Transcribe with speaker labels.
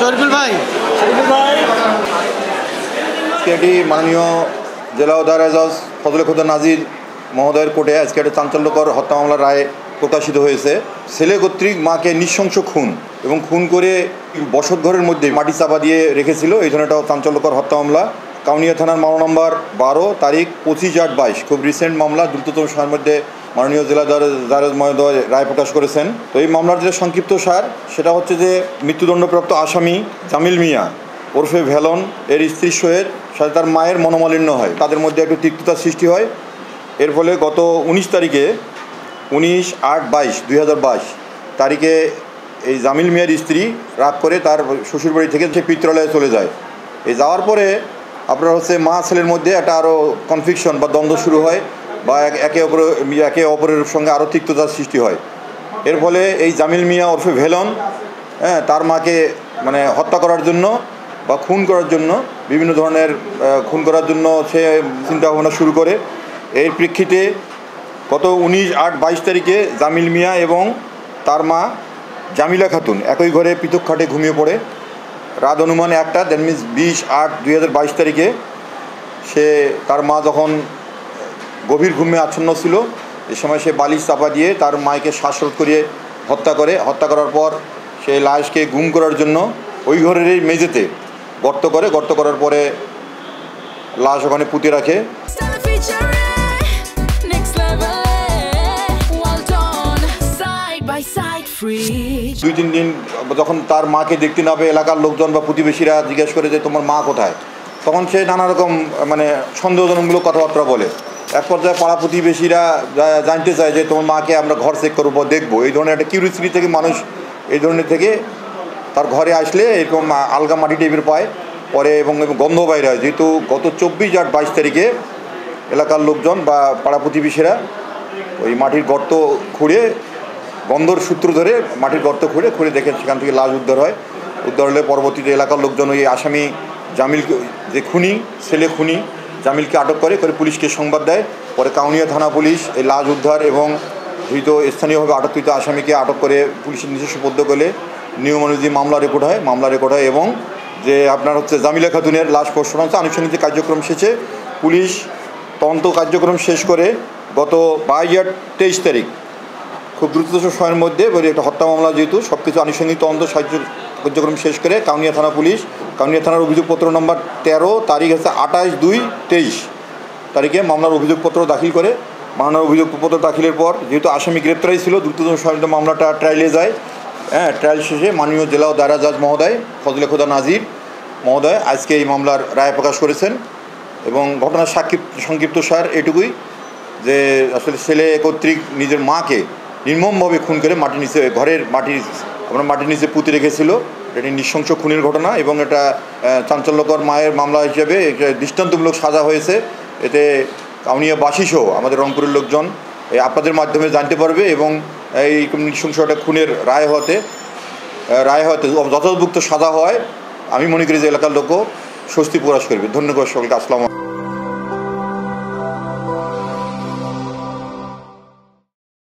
Speaker 1: শরীফুল ভাই
Speaker 2: এটি মাননীয় জেলা দায়রা-জজ ফজলে খোদা নাজির মহোদয়ের কোর্টে আজকে একটা চাঞ্চল্যকর হত্যা মামলার রায় প্রকাশিত হয়েছে। ছেলে কর্তৃক মাকে নৃশংস খুন এবং খুন করে বসতঘরের মধ্যে মাটি চাপা দিয়ে রেখেছিল। এই ধরনের একটা চাঞ্চল্যকর হত্যা মামলা কাউনিয়া থানার মামলা নম্বর 12 তারিখ 25/8 খুব রিসেন্ট মামলা। দ্রুততম সময়ের মধ্যে মাননীয় জেলা দায়রা-জজ মহোদয় রায় প্রকাশ করেছেন। তো এই মামলার যে সংক্ষিপ্ত সার সেটা হচ্ছে যে মৃত্যুদণ্ডপ্রাপ্ত আসামি জামিল মিয়া ওরফে ভেলন এর স্ত্রী সোহের সাথে তার মায়ের মনোমালিন্য হয়, তাদের মধ্যে একটু তিক্ততার সৃষ্টি হয়। এর ফলে গত 19 তারিখে 19/8/2022 তারিখে এই জামিল মিয়ার স্ত্রী রাগ করে তার শ্বশুরবাড়ি থেকে সে পিত্রালয়ে চলে যায়। এই যাওয়ার পরে আপনার হচ্ছে মা ছেলের মধ্যে একটা আরও কনফ্লিকশন বা দ্বন্দ্ব শুরু হয় বা একে অপরের সঙ্গে আরও তিক্ততার সৃষ্টি হয়। এর ফলে এই জামিল মিয়া ওরফে ভেলন তার মাকে মানে হত্যা করার জন্য বা খুন করার জন্য বিভিন্ন ধরনের খুন করার জন্য সে চিন্তাভাবনা শুরু করে। এর প্রেক্ষিতে গত 19/8/22 তারিখে জামিল মিয়া এবং তার মা জামিলা খাতুন একই ঘরে পৃথক খাটে ঘুমিয়ে পড়ে। রাত অনুমান 1টা, দ্যাট মিনস 20/8/2022 তারিখে তার মা যখন গভীর ঘুমে আচ্ছন্ন ছিল এ সময় সে বালিশ চাপা দিয়ে তার মাকে শ্বাসরোধ করিয়ে হত্যা করে। হত্যা করার পর সে লাশকে গুম করার জন্য ওই ঘরেরই মেঝেতে গর্ত করার পরে লাশ ওখানে পুঁতে রাখে। 2-3 দিন যখন তার মাকে দেখতে না পেয়ে এলাকার লোকজন বা প্রতিবেশীরা জিজ্ঞেস করে যে তোমার মা কোথায়, তখন সে নানা রকম মানে সন্দেহজনকমূলক কথাবার্তা বলে। এক পর্যায়ে পাড়া প্রতিবেশীরা জানতে চায় যে তোমার মাকে আমরা ঘর চেক করবো, দেখবো। এই ধরনের একটা কিউরিয়াসিটি থেকে মানুষ এই ধরনের থেকে তার ঘরে আসলে এরকম আলগা মাটি টাইপের পায় পরে এবং গন্ধ বাইরে হয়। যেহেতু গত 24/8/22 তারিখে এলাকার লোকজন বা পাড়া প্রতিবেশীরা ওই মাটির গর্ত খুঁড়ে গন্ধর সূত্র ধরে মাটির গর্ত খুঁড়ে দেখে সেখান থেকে লাশ উদ্ধার হয়। উদ্ধার হলে পরবর্তীতে এলাকার লোকজন ওই আসামি জামিলকে, যে খুনি ছেলে খুনি জামিলকে আটক করে পুলিশকে সংবাদ দেয়। পরে কাউনিয়া থানা পুলিশ এই লাশ উদ্ধার এবং ধৃত স্থানীয়ভাবে আটককৃত আসামিকে আটক করে পুলিশের নিজস্ব সুপর্দ করলে নিয়ম অনুযায়ী মামলা রেকর্ড হয় এবং যে আপনার হচ্ছে জামিলা খাতুনের লাশ পোস্টমর্টম হচ্ছে আনুষ্ঠানিক কার্যক্রম শেষে পুলিশ তদন্ত কার্যক্রম শেষ করে গত 22/23 তারিখ খুব দ্রুততম সময়ের মধ্যে একটা হত্যা মামলা, যেহেতু সব কিছু আনুষ্ঠানিক তদন্ত কার্যক্রম শেষ করে কাউনিয়া থানা পুলিশ কাউনিয়া থানার অভিযোগপত্র নম্বর 13 তারিখ হচ্ছে 28/2/23 তারিখে মামলার অভিযোগপত্র দাখিল করে। মামলার অভিযোগপত্র দাখিলের পর যেহেতু আসামি গ্রেপ্তারই ছিল, দ্রুততম সময়ের মামলাটা ট্রায়ালে যায়। ট্রায়াল শেষে মাননীয় জেলা ও দায়রা জজ মহোদয় ফজলে খোদা নাজির মহোদয় আজকে এই মামলার রায় প্রকাশ করেছেন। এবং ঘটনার সংক্ষিপ্ত সার এটুকুই যে আসলে ছেলে কর্তৃক নিজের মাকে নির্মমভাবে খুন করে মাটির নিচে পুঁতে রেখেছিল। এটি নৃশংস খুনের ঘটনা এবং এটা চাঞ্চল্যকর মায়ের মামলা হিসেবে দৃষ্টান্তমূলক সাজা হয়েছে। এতে কাউনিয়াবাসী সহ আমাদের রংপুরের লোকজন আপনাদের মাধ্যমে জানতে পারবে এবং এই নৃশংস একটা খুনের রায় হতে যথাযথভুক্ত সাজা হয় আমি মনে করি যে এলাকার লোকও স্বস্তি প্রকাশ করবে। ধন্যবাদ সকলকে। আসসালামু আলাইকুম।